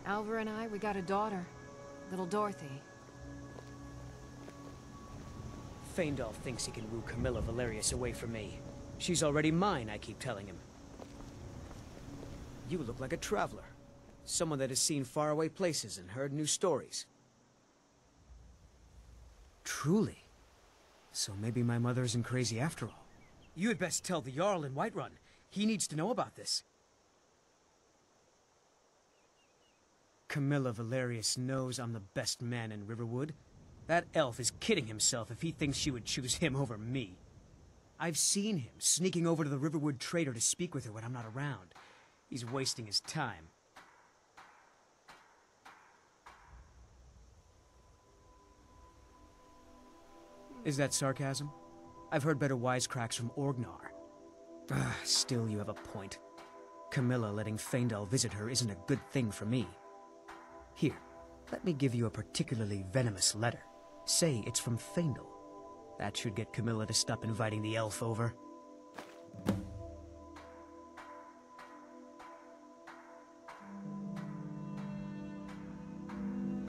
Alvar and I, we got a daughter. Little Dorothy. Faendal thinks he can woo Camilla Valerius away from me. She's already mine, I keep telling him. You look like a traveler. Someone that has seen faraway places and heard new stories. Truly. So maybe my mother isn't crazy after all. You had best tell the Jarl in Whiterun. He needs to know about this. Camilla Valerius knows I'm the best man in Riverwood. That elf is kidding himself if he thinks she would choose him over me. I've seen him sneaking over to the Riverwood trader to speak with her when I'm not around. He's wasting his time. Is that sarcasm? I've heard better wisecracks from Orgnar. Still, you have a point. Camilla letting Faendal visit her isn't a good thing for me. Here, let me give you a particularly venomous letter. Say it's from Faendal. That should get Camilla to stop inviting the elf over.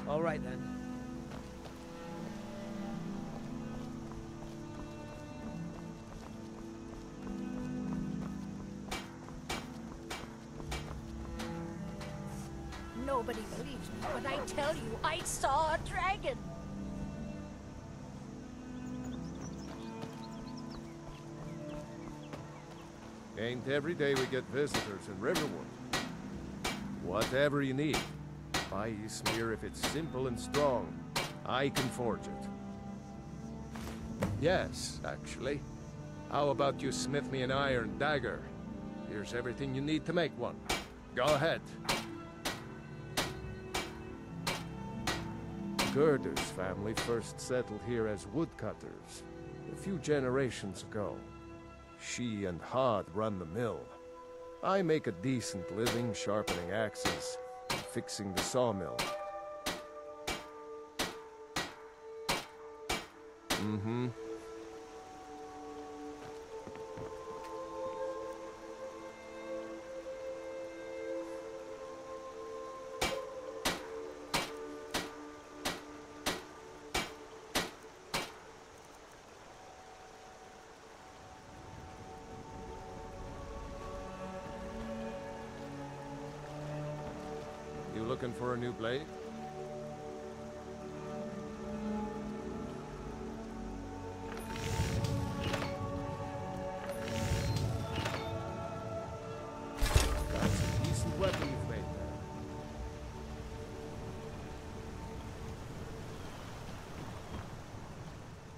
All right, then. Nobody believes me, but I tell you, I saw a dragon! Ain't every day we get visitors in Riverwood. Whatever you need. Buy you smear if it's simple and strong. I can forge it. Yes, actually. How about you smith me an iron dagger? Here's everything you need to make one. Go ahead. Gerda's family first settled here as woodcutters a few generations ago. She and Hod run the mill. I make a decent living sharpening axes and fixing the sawmill. Mm-hmm. You looking for a new blade? That's a decent weapon you've made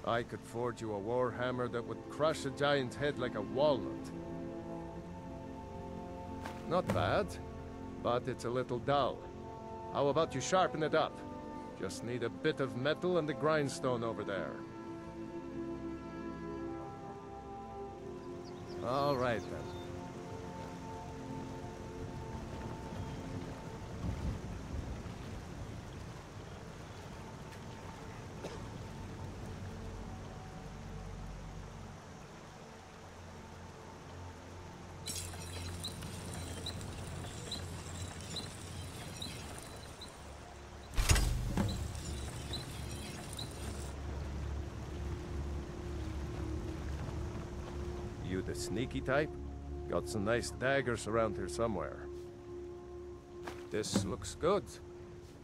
there. I could forge you a warhammer that would crush a giant head like a walnut. Not bad, but it's a little dull. How about you sharpen it up? Just need a bit of metal and the grindstone over there. All right, then. You the sneaky type? Got some nice daggers around here somewhere. This looks good.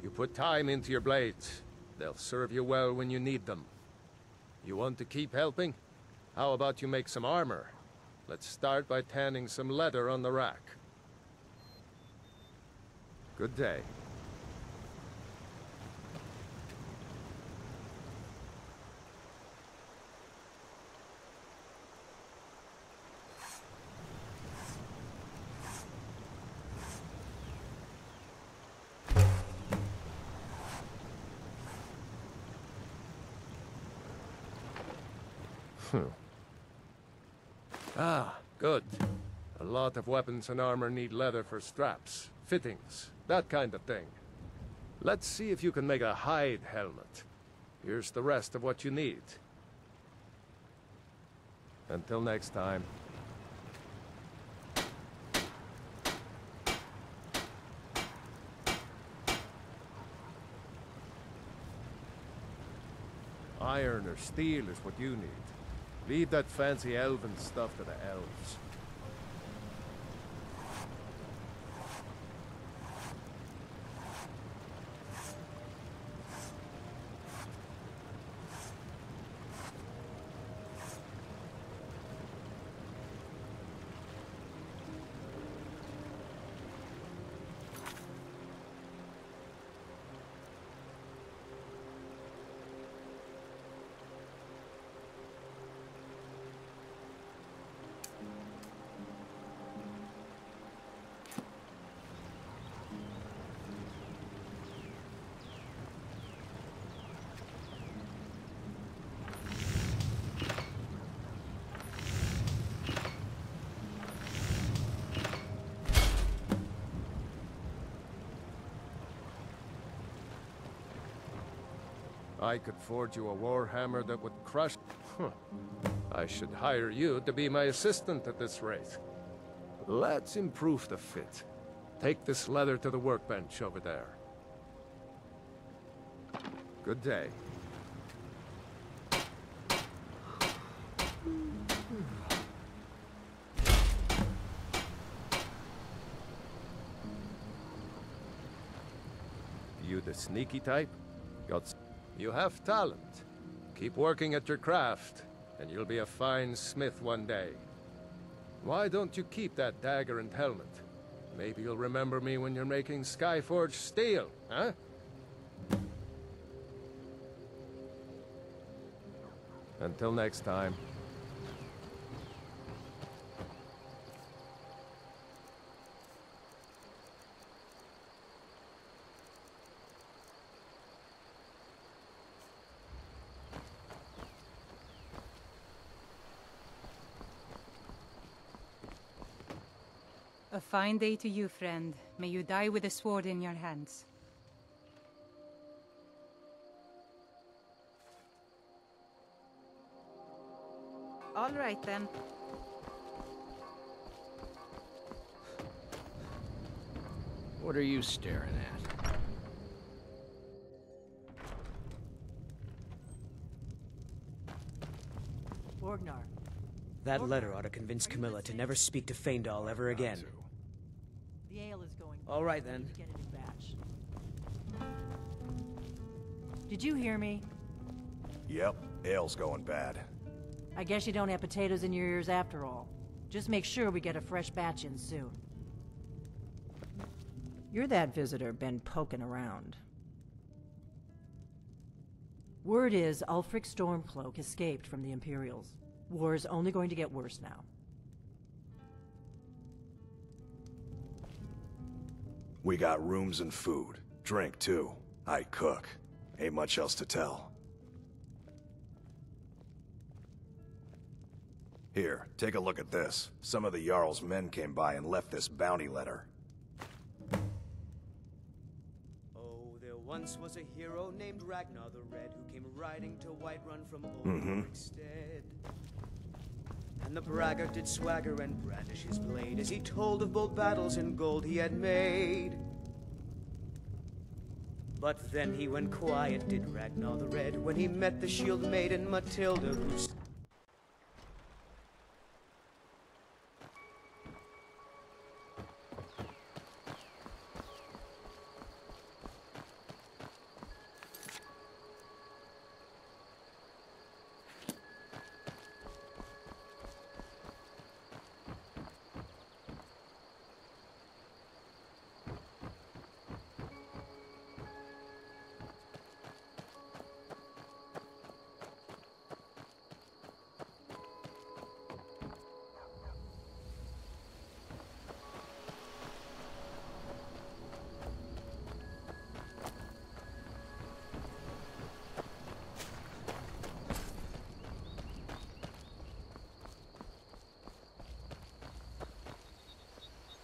You put time into your blades. They'll serve you well when you need them. You want to keep helping? How about you make some armor? Let's start by tanning some leather on the rack. Good day. Ah, good. A lot of weapons and armor need leather for straps, fittings, that kind of thing. Let's see if you can make a hide helmet. Here's the rest of what you need. Until next time. iron or steel is what you need. Leave that fancy elven stuff to the elves. I could forge you a warhammer that would crush... Huh. I should hire you to be my assistant at this rate. Let's improve the fit. Take this leather to the workbench over there. Good day. You the sneaky type? You have talent. Keep working at your craft, and you'll be a fine smith one day. Why don't you keep that dagger and helmet? Maybe you'll remember me when you're making Skyforged steel, huh? Until next time. A fine day to you, friend. May you die with a sword in your hands. All right, then. What are you staring at? Orgnar. That letter ought to convince Camilla to never speak to Faendal ever again. The ale is going. All right, then. Get a new batch. Did you hear me? Yep, ale's going bad. I guess you don't have potatoes in your ears after all. Just make sure we get a fresh batch in soon. You're that visitor been poking around. Word is Ulfric Stormcloak escaped from the Imperials. War's only going to get worse now. We got rooms and food. Drink, too. I cook. Ain't much else to tell. Here, take a look at this. Some of the Jarl's men came by and left this bounty letter. Oh, there once was a hero named Ragnar the Red who came riding to Whiterun from old Stead. And the braggart did swagger and brandish his blade as he told of bold battles and gold he had made. But then he went quiet, did Ragnar the Red, when he met the shield maiden Matilda who...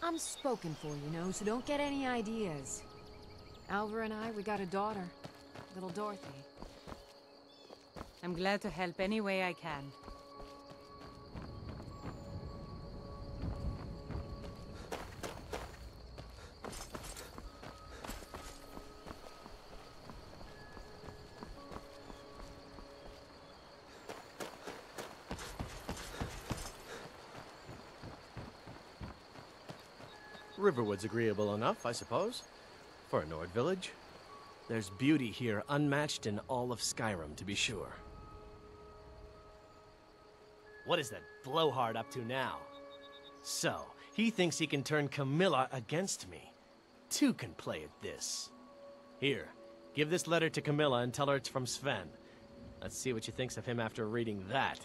I'm spoken for, you know, so don't get any ideas. Alvar and I, we got a daughter, little Dorothy. I'm glad to help any way I can. Riverwood's agreeable enough, I suppose. For a Nord village. There's beauty here unmatched in all of Skyrim, to be sure. What is that blowhard up to now? So, he thinks he can turn Camilla against me. Two can play at this. Here, give this letter to Camilla and tell her it's from Sven. Let's see what she thinks of him after reading that.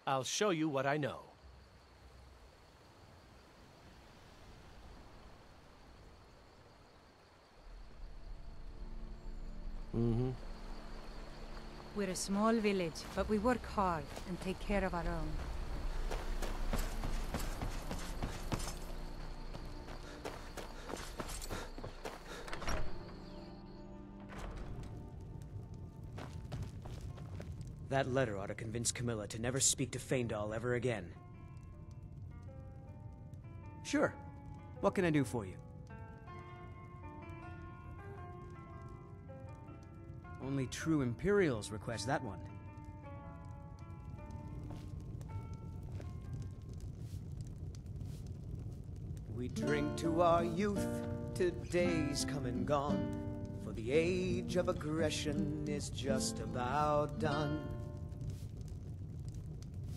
I'll show you what I know. We're a small village, but we work hard and take care of our own. That letter ought to convince Camilla to never speak to Faendal ever again. Sure. What can I do for you? Only true Imperials request that one. We drink to our youth, to days come and gone, for the age of aggression is just about done.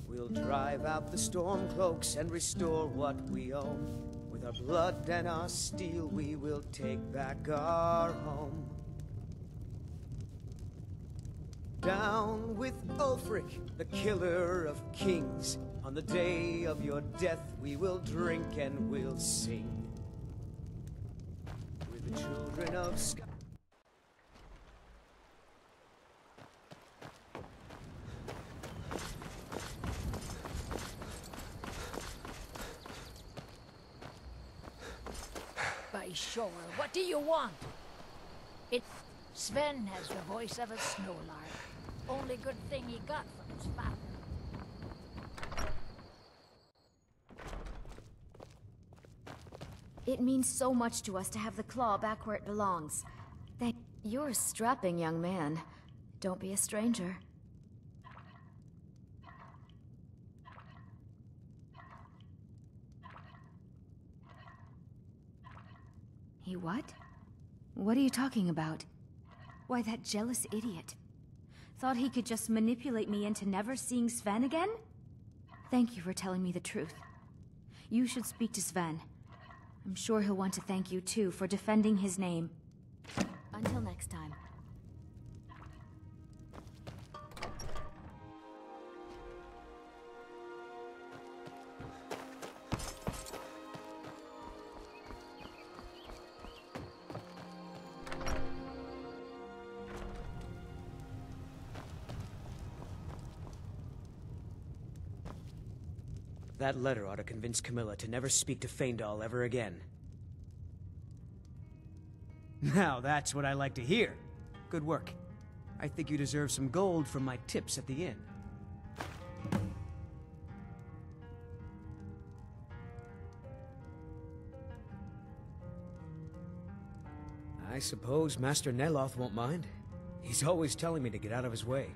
We'll drive out the Stormcloaks and restore what we own. With our blood and our steel we will take back our home. Down with Ulfric, the killer of kings. On the day of your death we will drink and we'll sing. With the children of Sky. By sure, what do you want? Sven has the voice of a snowlark. Only good thing he got from his father. It means so much to us to have the claw back where it belongs. You're a strapping young man. Don't be a stranger. He what? What are you talking about? Why, that jealous idiot. Thought he could just manipulate me into never seeing Sven again? Thank you for telling me the truth. You should speak to Sven. I'm sure he'll want to thank you too for defending his name. Until next time. That letter ought to convince Camilla to never speak to Faendal ever again. Now that's what I like to hear. Good work. I think you deserve some gold from my tips at the inn. I suppose Master Neloth won't mind. He's always telling me to get out of his way.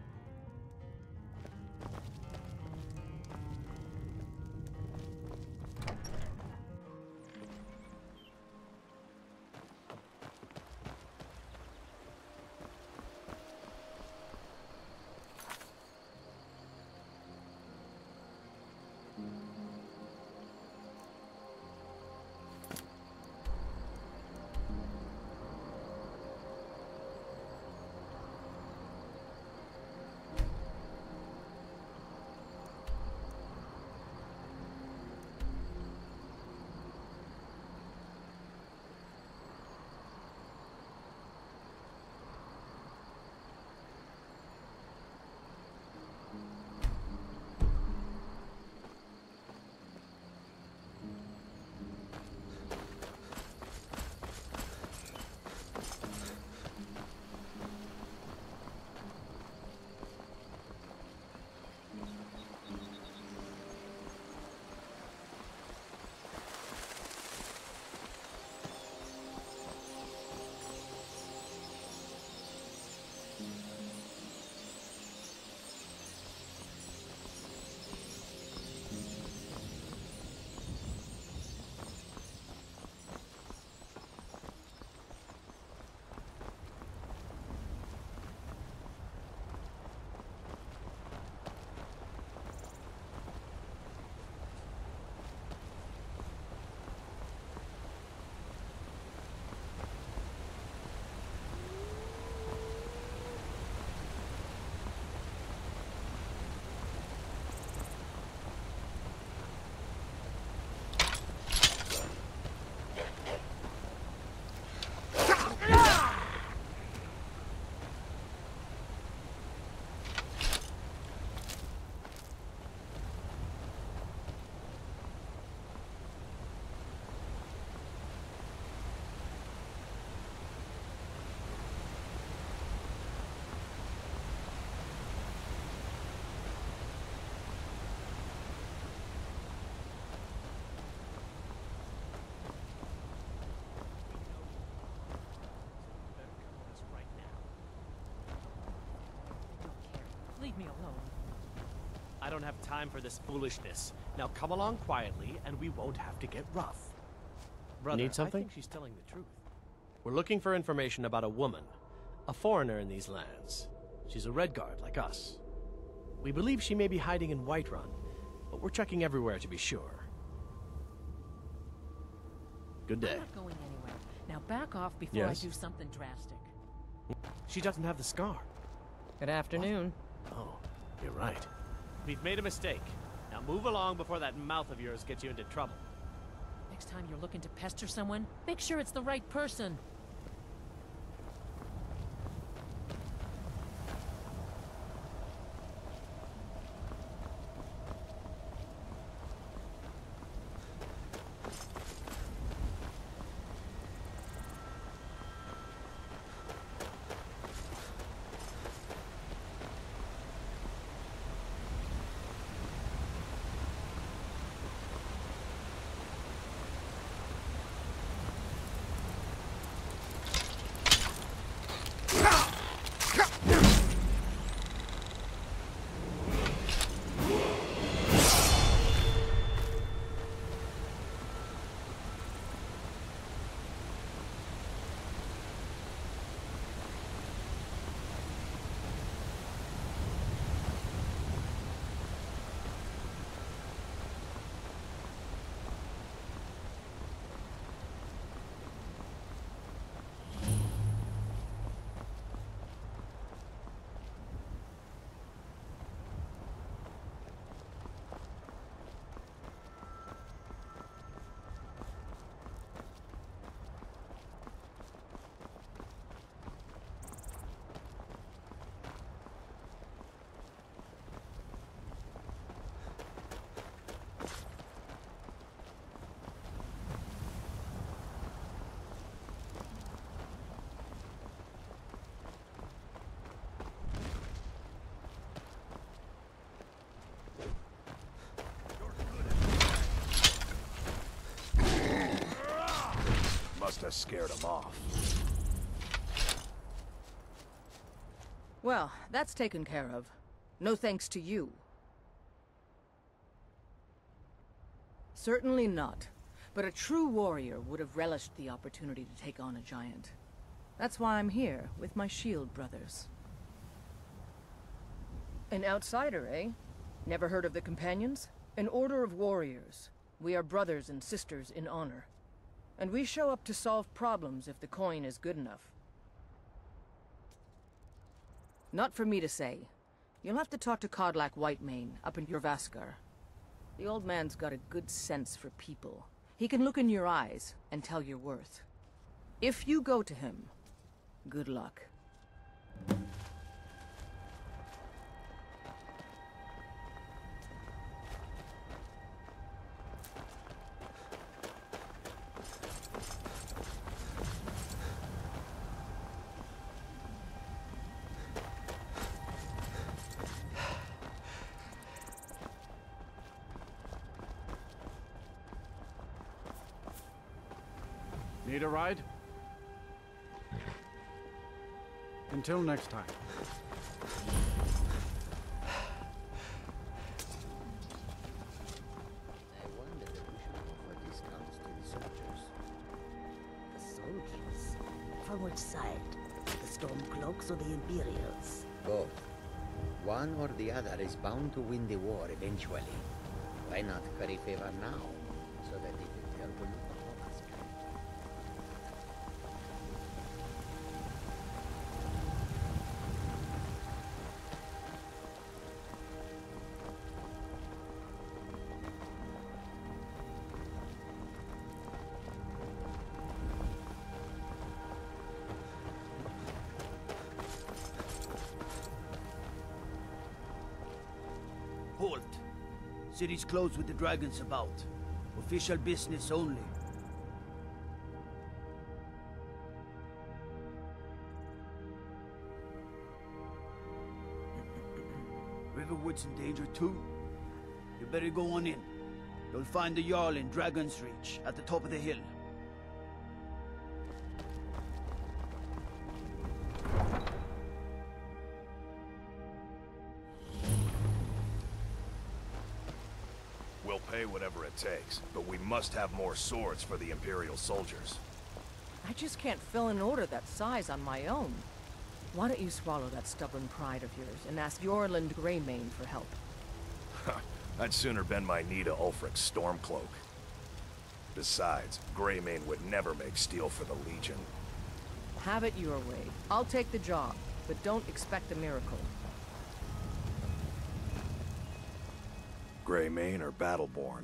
me alone. I don't have time for this foolishness. Now come along quietly, and we won't have to get rough. Brother, Need something? I think she's telling the truth. We're looking for information about a woman, a foreigner in these lands. She's a Redguard like us. We believe she may be hiding in Whiterun, but we're checking everywhere to be sure. Good day. I'm not going anywhere. Now back off before Yes? I do something drastic. She doesn't have the scar. Good afternoon. Oh, you're right. We've made a mistake. Now move along before that mouth of yours gets you into trouble. Next time you're looking to pester someone, make sure it's the right person. Must have scared him off. Well, that's taken care of. No thanks to you. Certainly not. But a true warrior would have relished the opportunity to take on a giant. That's why I'm here, with my shield brothers. An outsider, eh? Never heard of the Companions? An order of warriors. We are brothers and sisters in honor. And we show up to solve problems if the coin is good enough. Not for me to say. You'll have to talk to Kodlak Whitemane up in Jorvaskar. The old man's got a good sense for people. He can look in your eyes and tell your worth. If you go to him, good luck. Need a ride? Until next time. I wonder if we should offer discounts to the soldiers. The soldiers? From which side? The Stormcloaks or the Imperials? Both. One or the other is bound to win the war eventually. Why not curry favor now, so that they can tell the look of us? Halt. City's closed with the dragons about. Official business only. Riverwood's in danger too. You better go on in. You'll find the Jarl in Dragon's Reach, at the top of the hill. pay whatever it takes, but we must have more swords for the Imperial soldiers. I just can't fill an order that size on my own. Why don't you swallow that stubborn pride of yours and ask Jorland Greymane for help? I'd sooner bend my knee to Ulfric's Stormcloak. Besides, Greymane would never make steel for the Legion. Have it your way. I'll take the job, but don't expect a miracle. Greymane or Battleborn?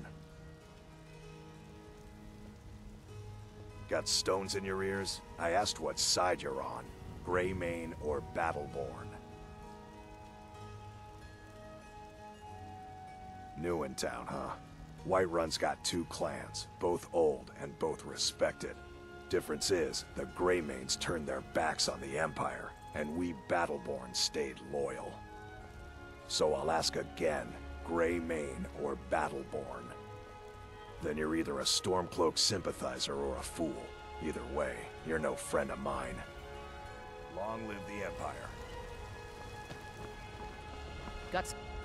Got stones in your ears? I asked what side you're on. Greymane or Battleborn? New in town, huh? Whiterun's got two clans, both old and both respected. Difference is, the Greymanes turned their backs on the Empire, and we Battleborn stayed loyal. So I'll ask again, Greymane or Battleborn? Then you're either a Stormcloak sympathizer or a fool. Either way, you're no friend of mine. Long live the Empire.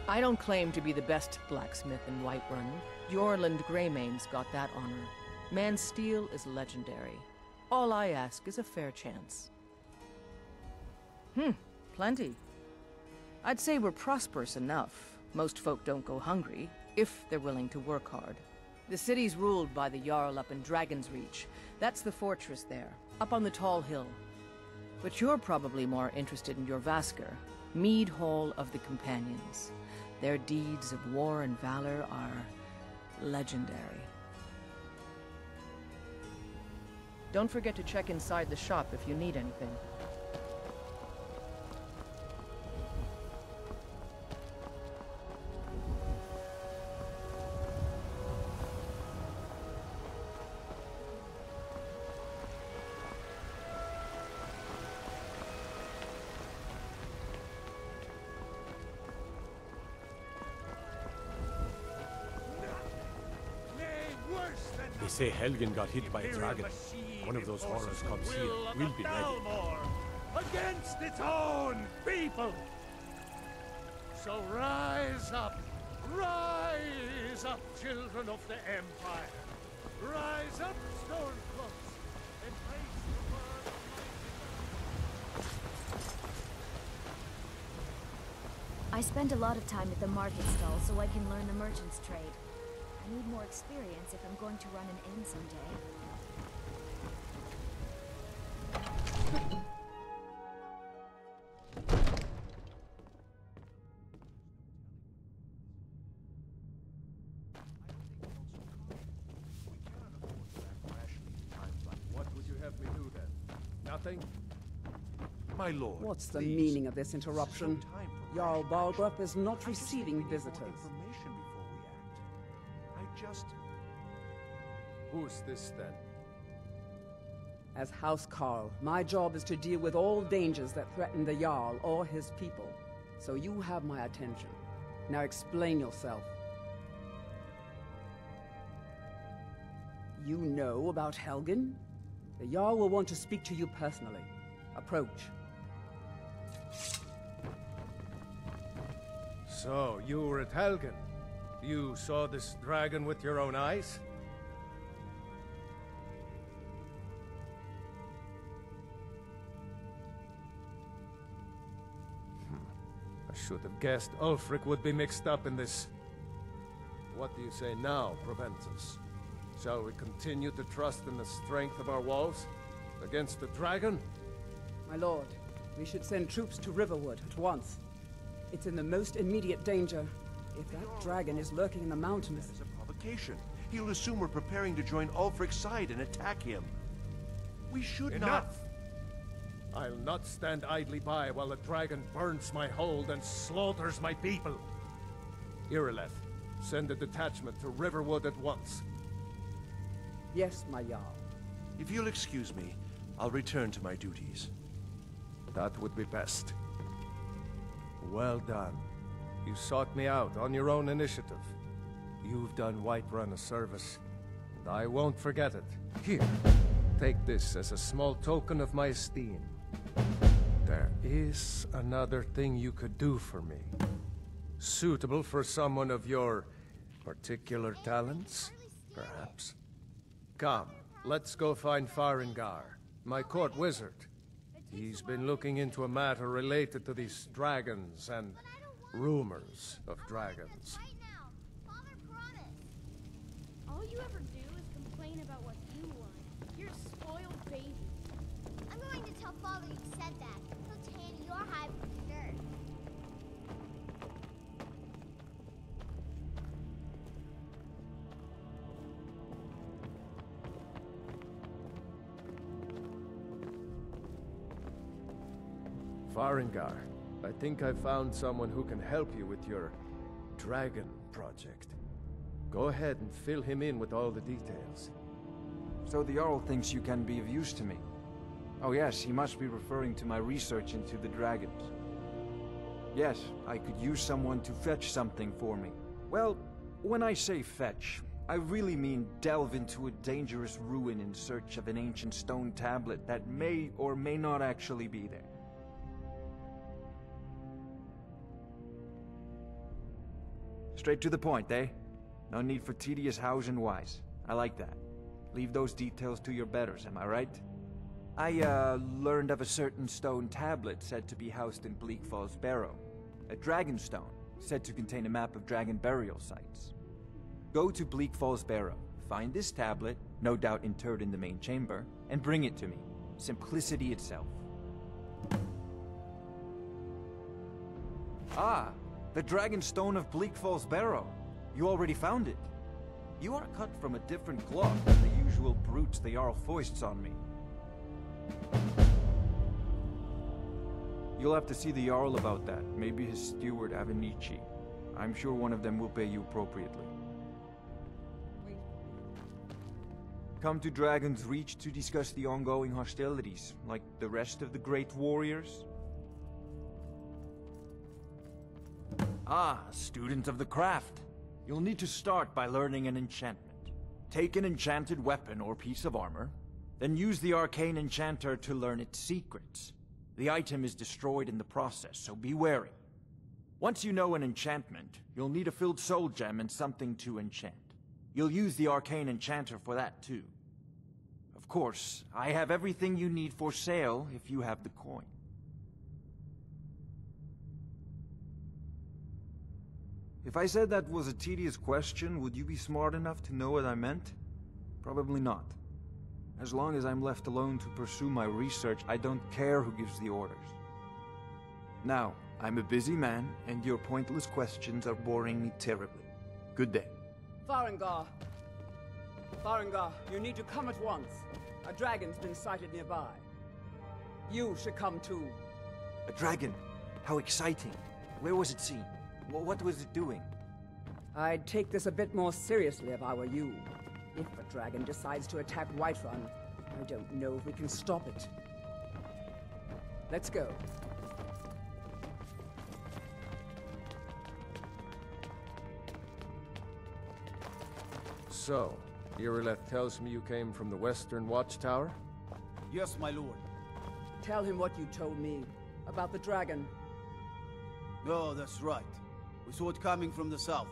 I don't claim to be the best blacksmith in Whiterun. Jorland Greymane's got that honor. Man's steel is legendary. All I ask is a fair chance. Plenty. I'd say we're prosperous enough. Most folk don't go hungry, if they're willing to work hard. The city's ruled by the Jarl up in Dragon's Reach. That's the fortress there, up on the tall hill. But you're probably more interested in your Vasker, Mead Hall of the Companions. Their deeds of war and valor are legendary. Don't forget to check inside the shop if you need anything. They say Helgen got hit by a dragon. One of those horrors comes here. We'll be ready. Against its own people! So rise up, children of the Empire! Rise up, Stormcloaks, and face the world of my... I spend a lot of time at the market stall so I can learn the merchant's trade. I need more experience if I'm going to run an inn someday. What would you have me do then? Nothing? My lord, What's the meaning of this interruption? Jarl Balgruuf is not receiving visitors. Who's this then? As House Carl, my job is to deal with all dangers that threaten the Jarl or his people. So you have my attention. Now explain yourself. You know about Helgen? The Jarl will want to speak to you personally. Approach. So, you were at Helgen? You saw this dragon with your own eyes? I should have guessed Ulfric would be mixed up in this. What do you say now, Proventus? Shall we continue to trust in the strength of our walls? Against the dragon? My lord, we should send troops to Riverwood at once. It's in the most immediate danger. If that dragon is lurking in the mountains... That is a provocation. He'll assume we're preparing to join Ulfric's side and attack him. We should Enough! I'll not stand idly by while the dragon burns my hold and slaughters my people. Irileth, send a detachment to Riverwood at once. Yes, my Jarl. If you'll excuse me, I'll return to my duties. That would be best. Well done. You sought me out on your own initiative. You've done Whiterun a service, and I won't forget it. Here, take this as a small token of my esteem. There is another thing you could do for me. Suitable for someone of your Particular talents, perhaps? Come, let's go find Farengar, my court wizard. He's been looking into a matter related to these dragons and rumors of dragons. All you ever do is complain about what you want. You're a spoiled baby. I'm going to tell Father you said that. He'll tan your hide for sure. Farengar, I think I found someone who can help you with your dragon project. Go ahead and fill him in with all the details. So the Jarl thinks you can be of use to me. Oh yes, he must be referring to my research into the dragons. Yes, I could use someone to fetch something for me. Well, when I say fetch, I really mean delve into a dangerous ruin in search of an ancient stone tablet that may or may not actually be there. Straight to the point, eh? No need for tedious hows and whys. I like that. Leave those details to your betters, am I right? I, learned of a certain stone tablet said to be housed in Bleak Falls Barrow. A dragon stone, said to contain a map of dragon burial sites. Go to Bleak Falls Barrow, find this tablet, no doubt interred in the main chamber, and bring it to me. Simplicity itself. Ah, the dragon stone of Bleak Falls Barrow. You already found it. You are cut from a different cloth than the usual brutes the Jarl foists on me. You'll have to see the Jarl about that. Maybe his steward, Avenici. I'm sure one of them will pay you appropriately. Come to Dragon's Reach to discuss the ongoing hostilities, like the rest of the great warriors? Ah, student of the craft. You'll need to start by learning an enchantment. Take an enchanted weapon or piece of armor, then use the arcane enchanter to learn its secrets. The item is destroyed in the process, so be wary. Once you know an enchantment, you'll need a filled soul gem and something to enchant. You'll use the arcane enchanter for that too. Of course, I have everything you need for sale if you have the coin. If I said that was a tedious question, would you be smart enough to know what I meant? Probably not. As long as I'm left alone to pursue my research, I don't care who gives the orders. Now, I'm a busy man, and your pointless questions are boring me terribly. Good day. Farengar! Farengar, you need to come at once. A dragon's been sighted nearby. You should come too. A dragon? How exciting. Where was it seen? What was it doing? I'd take this a bit more seriously if I were you. If a dragon decides to attack Whiterun, I don't know if we can stop it. Let's go. So, Irileth tells me you came from the Western Watchtower? Yes, my lord. Tell him what you told me about the dragon. Oh, that's right. We saw it coming from the south.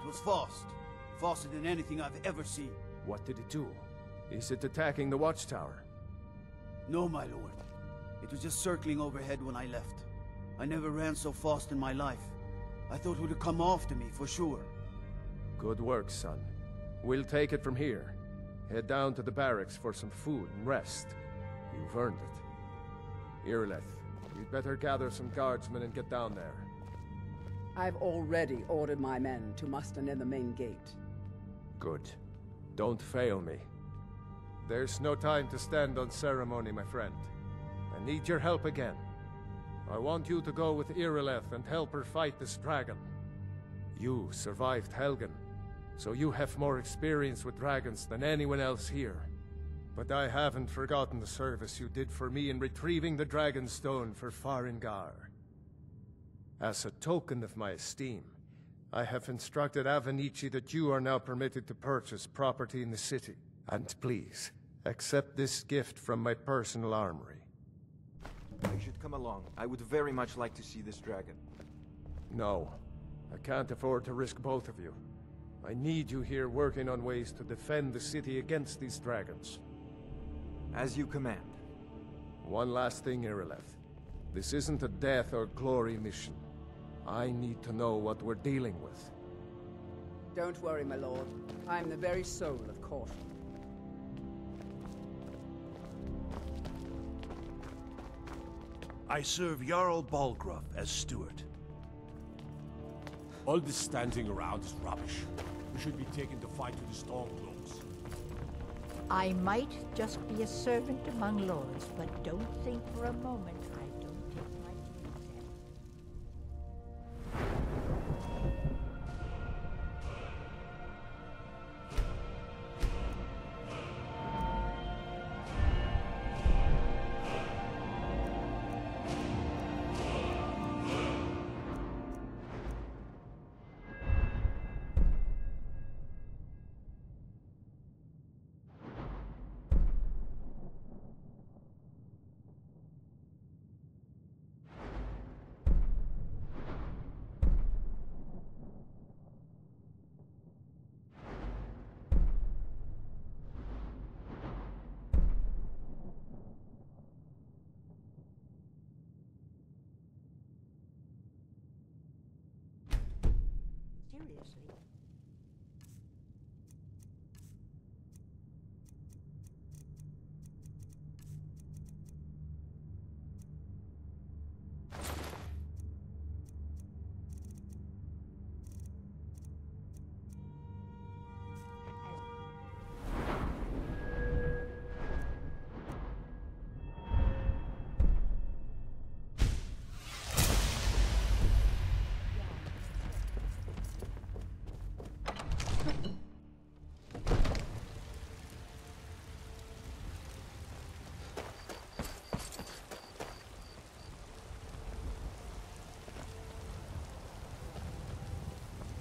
It was fast. Faster than anything I've ever seen. What did it do? Is it attacking the Watchtower? No, my lord. It was just circling overhead when I left. I never ran so fast in my life. I thought it would come after me, for sure. Good work, son. We'll take it from here. Head down to the barracks for some food and rest. You've earned it. Irileth, you'd better gather some guardsmen and get down there. I've already ordered my men to muster near the main gate. Good. Don't fail me. There's no time to stand on ceremony, my friend. I need your help again. I want you to go with Irileth and help her fight this dragon. You survived Helgenu, so you have more experience with dragons than anyone else here. But I haven't forgotten the service you did for me in retrieving the Dragon Stone for Farengar. As a token of my esteem, I have instructed Avenici that you are now permitted to purchase property in the city. And please, accept this gift from my personal armory. I should come along. I would very much like to see this dragon. No, I can't afford to risk both of you. I need you here working on ways to defend the city against these dragons. As you command. One last thing, Irileth. This isn't a death or glory mission. I need to know what we're dealing with. Don't worry, my lord. I'm the very soul of caution. I serve Jarl Balgruuf as steward. All this standing around is rubbish. We should be taken to fight with the Stormcloaks. I might just be a servant among lords, but don't think for a moment I don't take my duties in. Seriously.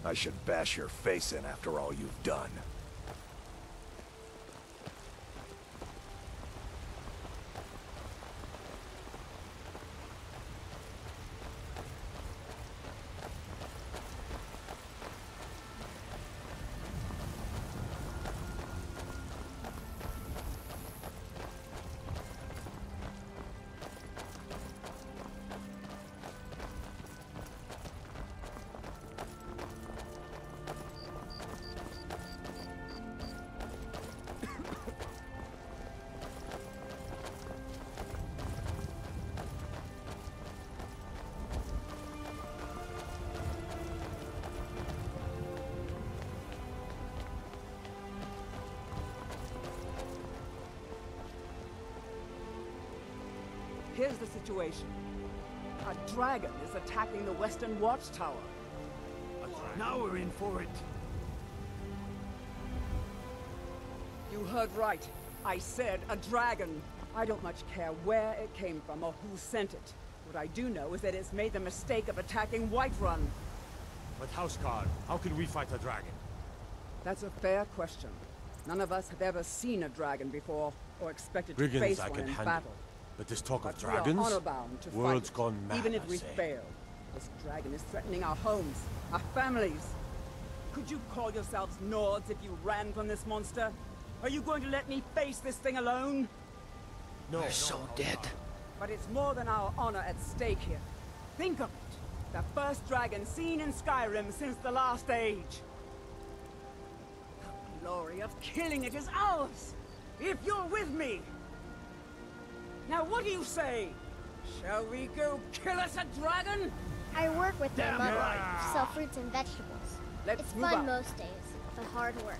I should bash your face in after all you've done. Here's the situation. A dragon is attacking the western watchtower. Now we're in for it. You heard right. I said a dragon. I don't much care where it came from or who sent it. What I do know is that it's made the mistake of attacking Whiterun. But Houseguard, how can we fight a dragon? That's a fair question. None of us have ever seen a dragon before, or expected to Brigands face I one can in handle. battle. But this talk of But we are dragons? honor-bound to World's fight it, gone mad, even if I we say. fail. This dragon is threatening our homes, our families. Could you call yourselves Nords if you ran from this monster? Are you going to let me face this thing alone? No, We're so dead. But it's more than our honor at stake here. Think of it. The first dragon seen in Skyrim since the last age. The glory of killing it is ours, if you're with me. Now what do you say? Shall we go kill us a dragon? I work with my Damn mother, right. sell fruits and vegetables. Let's It's move fun on. most days, but hard work.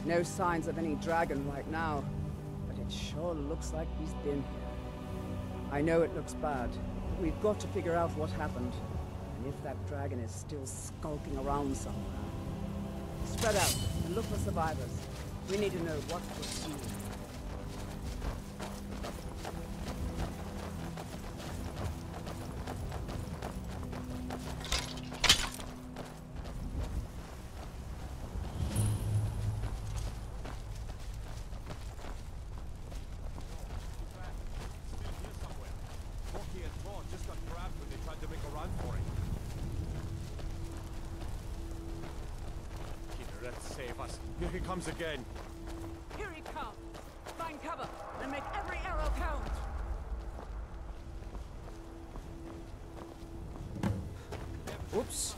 No signs of any dragon right now, but it sure looks like he's been here. I know it looks bad, but we've got to figure out what happened, and if that dragon is still skulking around somewhere. Spread out and look for survivors. We need to know what was seen. Save us. Here he comes again. Here he comes! Find cover and make every arrow count! Whoops.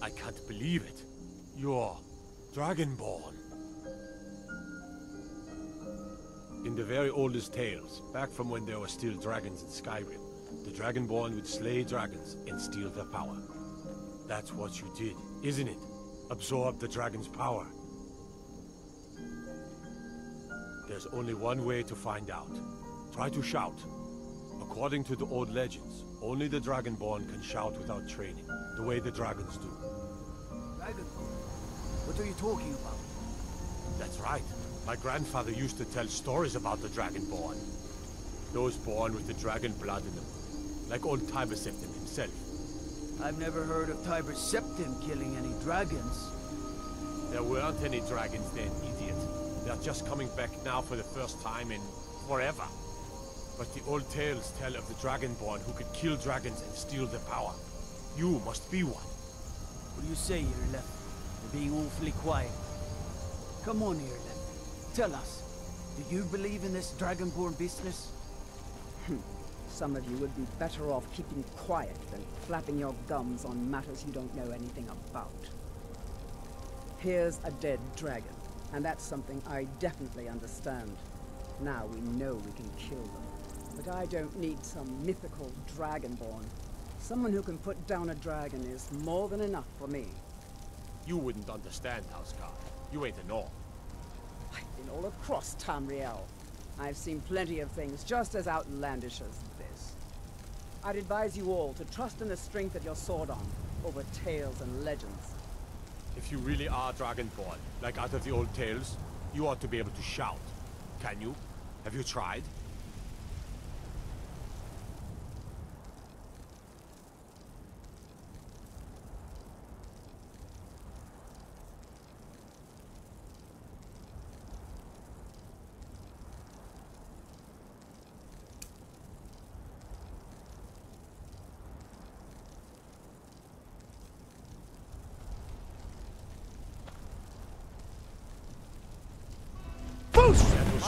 I can't believe it. You're Dragonborn. In the very oldest tales, back from when there were still dragons in Skyrim, the Dragonborn would slay dragons and steal their power. That's what you did, isn't it? Absorb the dragon's power. There's only one way to find out. Try to shout. According to the old legends, only the Dragonborn can shout without training, the way the dragons do. Dragonborn? What are you talking about? That's right. My grandfather used to tell stories about the Dragonborn. Those born with the dragon blood in them. Like old Tiber Septim himself. I've never heard of Tiber Septim killing any dragons. There weren't any dragons then, idiot. They're just coming back now for the first time in forever. But the old tales tell of the Dragonborn who could kill dragons and steal their power. You must be one. What do you say, Jarlem? You're being awfully quiet. Come on, Jarlem. Tell us. Do you believe in this Dragonborn business? Some of you would be better off keeping quiet than flapping your gums on matters you don't know anything about. Here's a dead dragon, and that's something I definitely understand. Now we know we can kill them. But I don't need some mythical Dragonborn Someone who can put down a dragon is more than enough for me. You wouldn't understand, Houseguard. You ain't a North. I've been all across Tamriel. I've seen plenty of things just as outlandish as this. I'd advise you all to trust in the strength of your sword arm over tales and legends. If you really are Dragonborn, like out of the old tales, you ought to be able to shout. Can you? Have you tried?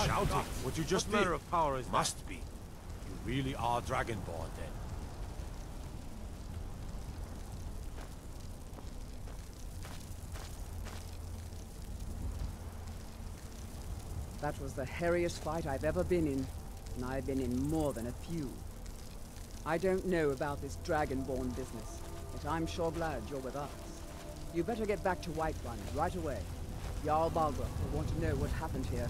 Shouting what you just did. Of power is must be. You really are Dragonborn, then. That was the hairiest fight I've ever been in, and I've been in more than a few. I don't know about this Dragonborn business, but I'm sure glad you're with us. You better get back to Whiterun right away. Jarl Balgruuf will want to know what happened here.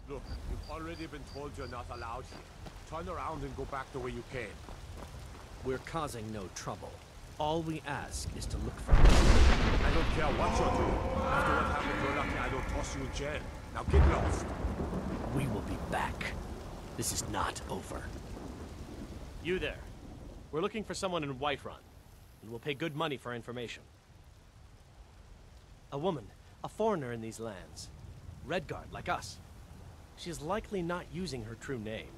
Look, you've already been told you're not allowed here. Turn around and go back the way you came. We're causing no trouble. All we ask is to look for... I don't care what you're doing. After what happened, you're lucky I don't toss you in jail. Now get lost. We will be back. This is not over. You there. We're looking for someone in Whiterun, and we'll pay good money for information. A woman, a foreigner in these lands. Redguard, like us. She is likely not using her true name.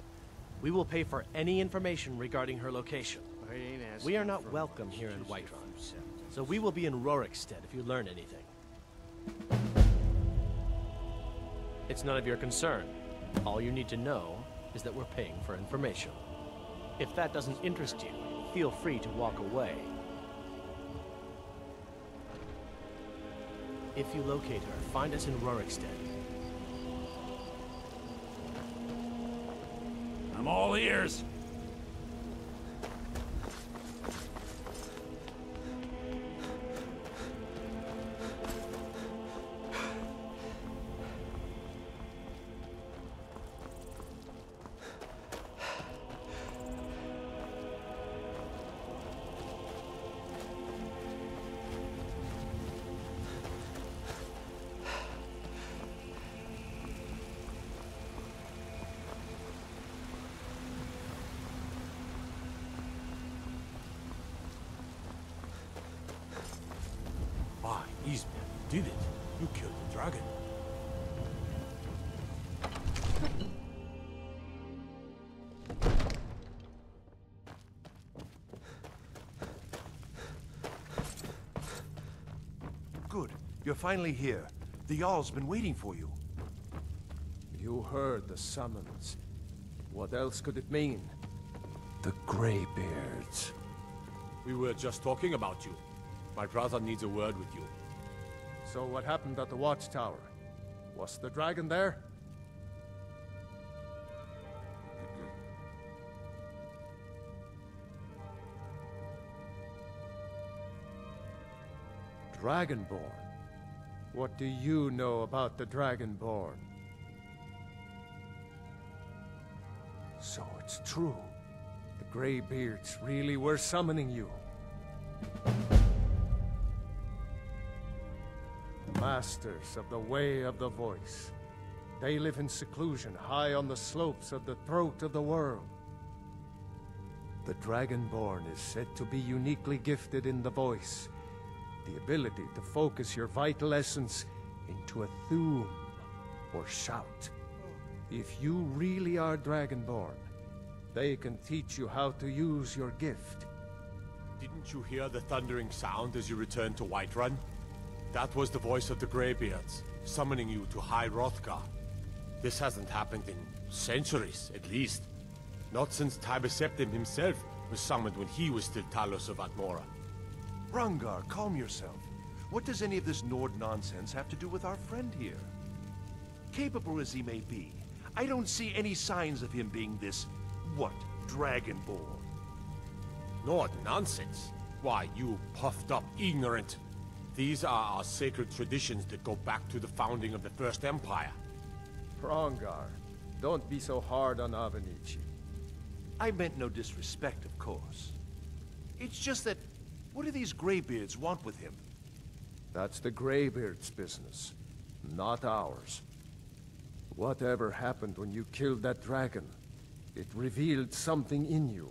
We will pay for any information regarding her location. We are not welcome here in Whiterun, so we will be in Rorikstead if you learn anything. It's none of your concern. All you need to know is that we're paying for information. If that doesn't interest you, feel free to walk away. If you locate her, find us in Rorikstead. I'm all ears. did it. You killed the dragon. Good. You're finally here. The Jarl's been waiting for you. You heard the summons. What else could it mean? The Greybeards. We were just talking about you. My brother needs a word with you. So what happened at the watchtower? Was the dragon there? Dragonborn? What do you know about the Dragonborn? So it's true. The Greybeards really were summoning you. Masters of the Way of the Voice. They live in seclusion, high on the slopes of the throat of the world. The Dragonborn is said to be uniquely gifted in the voice. The ability to focus your vital essence into a thum, or shout. If you really are Dragonborn, they can teach you how to use your gift. Didn't you hear the thundering sound as you returned to Whiterun? That was the voice of the Greybeards, summoning you to High Hrothgar. This hasn't happened in centuries, at least. Not since Tiber Septim himself was summoned when he was still Talos of Atmora. Rungar, calm yourself. What does any of this Nord nonsense have to do with our friend here? Capable as he may be, I don't see any signs of him being this, what, Dragonborn? Nord nonsense? Why, you puffed up ignorant. These are our sacred traditions that go back to the founding of the First Empire. Rongar, don't be so hard on Avenici. I meant no disrespect, of course. It's just that, what do these Greybeards want with him? That's the Greybeards' business, not ours. Whatever happened when you killed that dragon, it revealed something in you,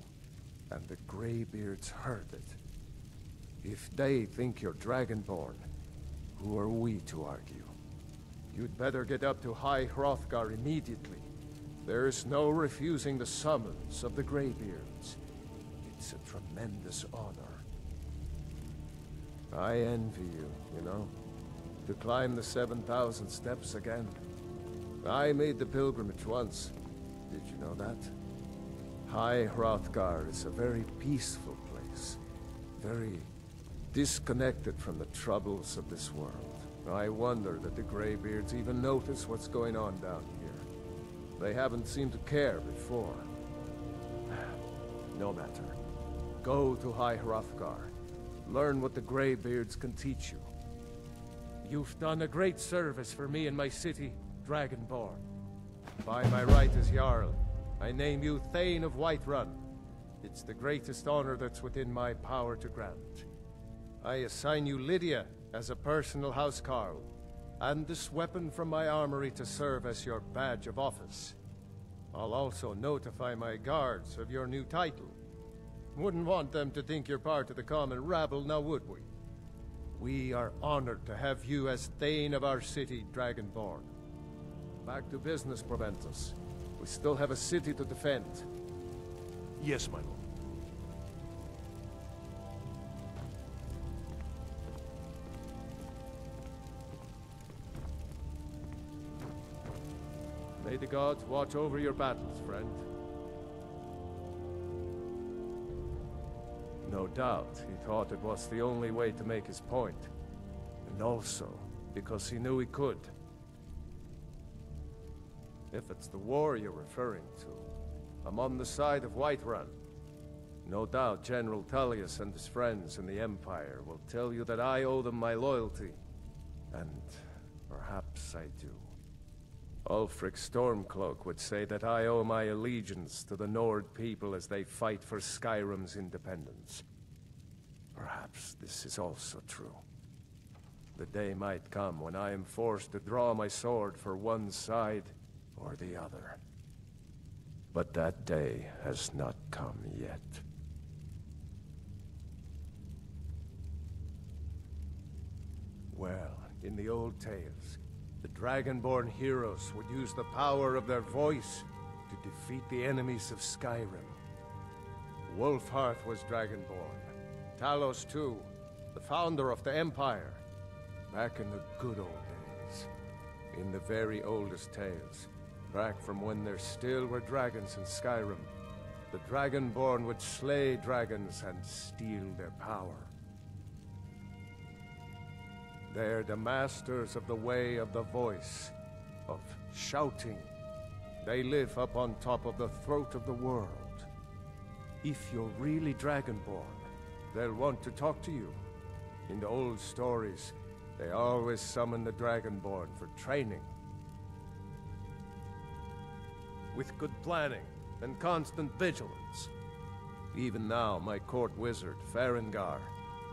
and the Greybeards heard it. If they think you're Dragonborn, who are we to argue? You'd better get up to High Hrothgar immediately. There's no refusing the summons of the Greybeards. It's a tremendous honor. I envy you, you know, to climb the 7,000 steps again. I made the pilgrimage once. Did you know that? High Hrothgar is a very peaceful place. Very disconnected from the troubles of this world. I wonder that the Greybeards even notice what's going on down here. They haven't seemed to care before. No matter. Go to High Hrothgar. Learn what the Greybeards can teach you. You've done a great service for me and my city, Dragonborn. By my right as Jarl, I name you Thane of Whiterun. It's the greatest honor that's within my power to grant. I assign you Lydia as a personal housecarl, and this weapon from my armory to serve as your badge of office. I'll also notify my guards of your new title. Wouldn't want them to think you're part of the common rabble, now would we? We are honored to have you as Thane of our city, Dragonborn. Back to business, Proventus. We still have a city to defend. Yes, my lord. May the gods watch over your battles, friend. No doubt, he thought it was the only way to make his point. And also, because he knew he could. If it's the war you're referring to, I'm on the side of Whiterun. No doubt General Tullius and his friends in the Empire will tell you that I owe them my loyalty. And perhaps I do. Ulfric Stormcloak would say that I owe my allegiance to the Nord people as they fight for Skyrim's independence. Perhaps this is also true. The day might come when I am forced to draw my sword for one side or the other. But that day has not come yet. Well, In the old tales, the Dragonborn heroes would use the power of their voice to defeat the enemies of Skyrim. Wolfhearth was Dragonborn. Talos too, the founder of the Empire. Back in the good old days. In the very oldest tales, back from when there still were dragons in Skyrim, the Dragonborn would slay dragons and steal their power. They're the masters of the way of the voice, of shouting. They live up on top of the throat of the world. If you're really Dragonborn, they'll want to talk to you. In the old stories, they always summon the Dragonborn for training. With good planning and constant vigilance. Even now, my court wizard, Farengar,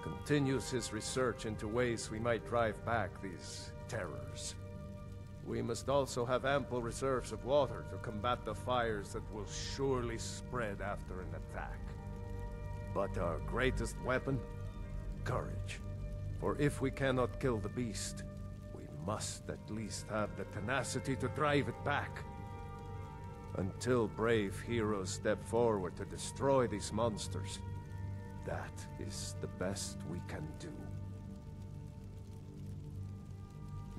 continues his research into ways we might drive back these terrors. We must also have ample reserves of water to combat the fires that will surely spread after an attack. But our greatest weapon? Courage. For if we cannot kill the beast, we must at least have the tenacity to drive it back. Until brave heroes step forward to destroy these monsters, that is the best we can do.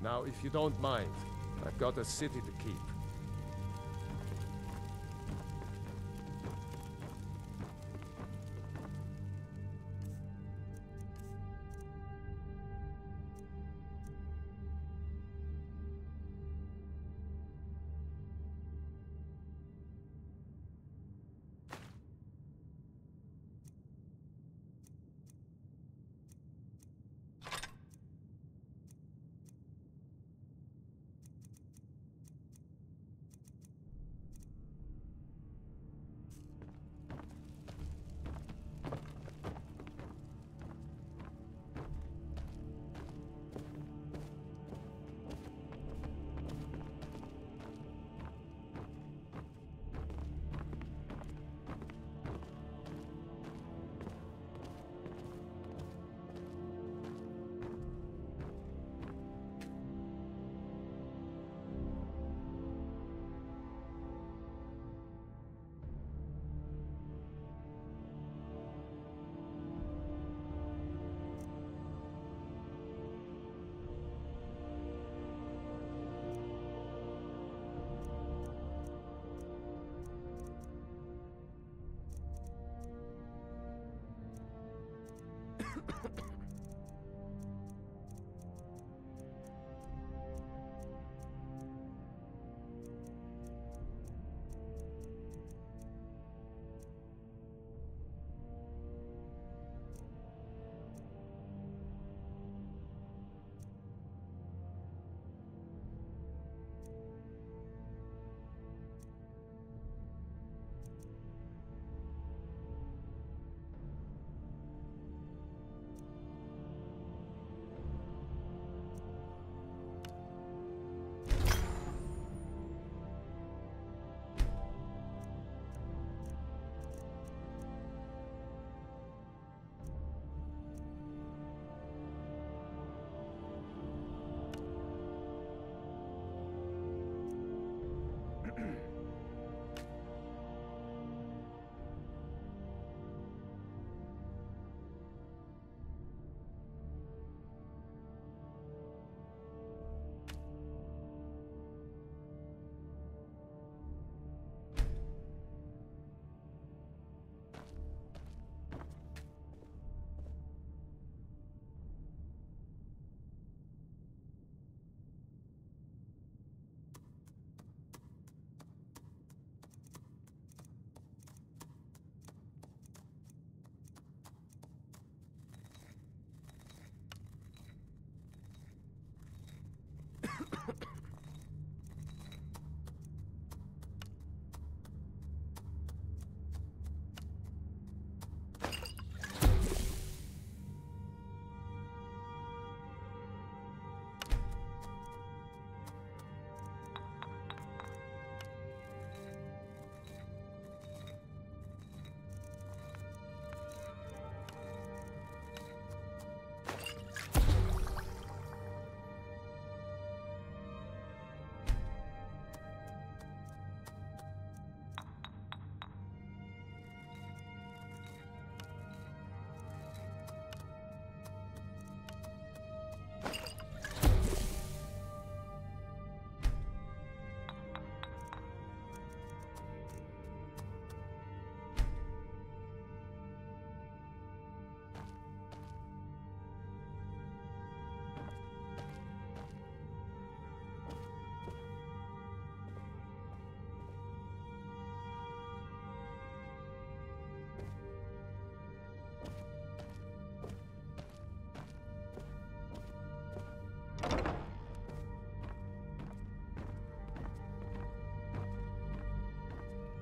Now, if you don't mind, I've got a city to keep.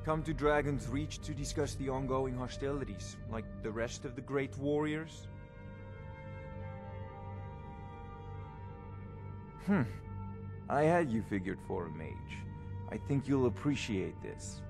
Come to Dragon's Reach to discuss the ongoing hostilities, like the rest of the great warriors? I had you figured for a mage. I think you'll appreciate this.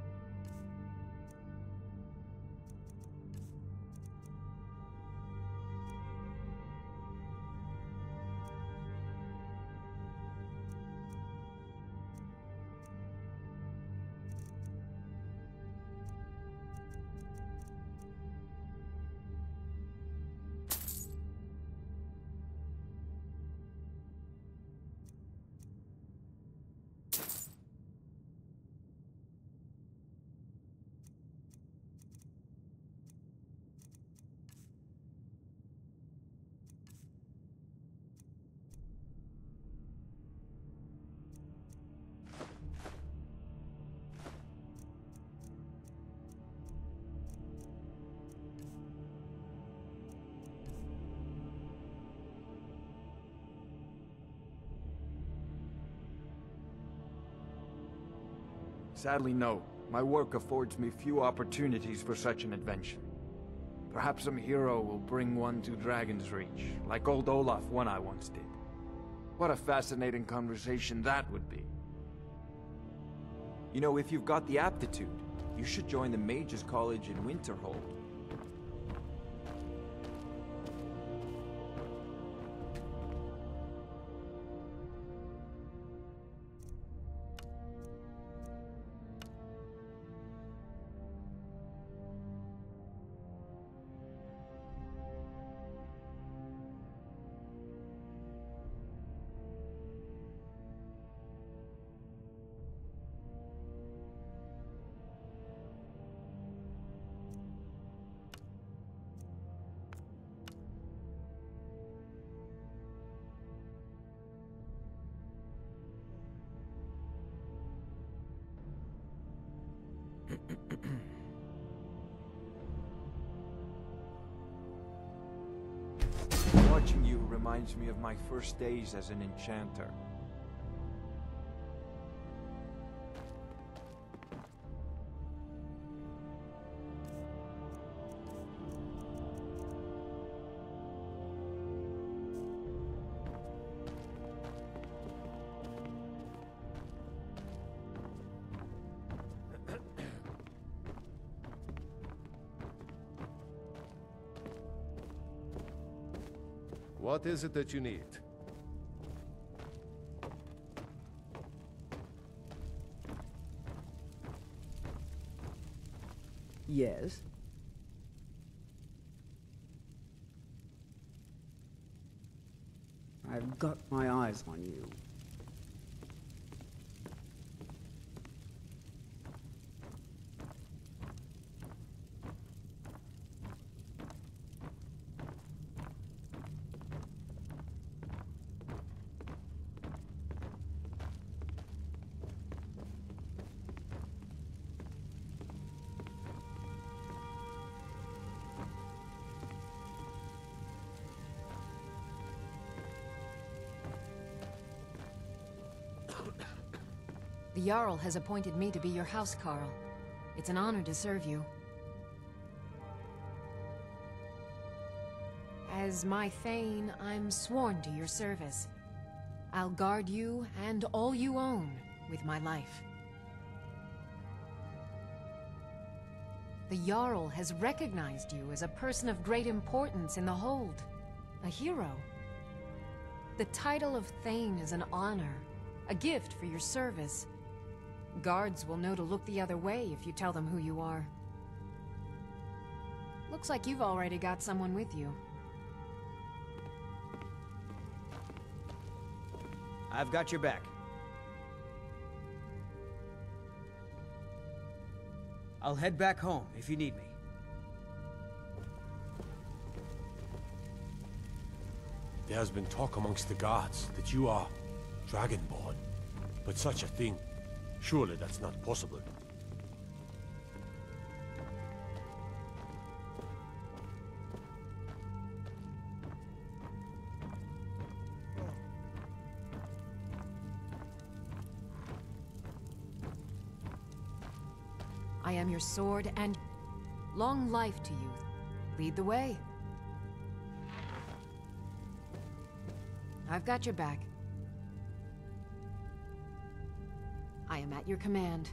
Sadly, no. My work affords me few opportunities for such an adventure. Perhaps some hero will bring one to Dragon's Reach, like old Olaf one I once did. What a fascinating conversation that would be. You know, if you've got the aptitude, you should join the Mages College in Winterhold. Watching you reminds me of my first days as an enchanter. What is it that you need? Yes? I've got my eyes on you. The Jarl has appointed me to be your housecarl. It's an honor to serve you. As my Thane, I'm sworn to your service. I'll guard you and all you own with my life. The Jarl has recognized you as a person of great importance in the Hold. A hero. The title of Thane is an honor, a gift for your service. Guards will know to look the other way if you tell them who you are. Looks like you've already got someone with you. I've got your back. I'll head back home if you need me. There has been talk amongst the guards that you are Dragonborn, but such a thing, surely that's not possible. I am your sword, and long life to you. Lead the way. I've got your back. I am at your command.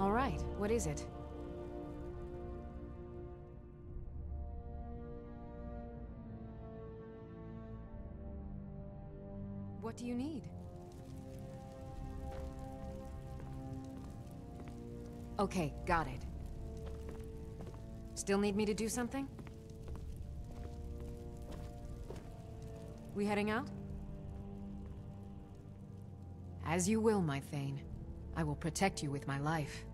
All right, what is it? What do you need? Okay, got it. Still need me to do something? We heading out? As you will, my Thane. I will protect you with my life.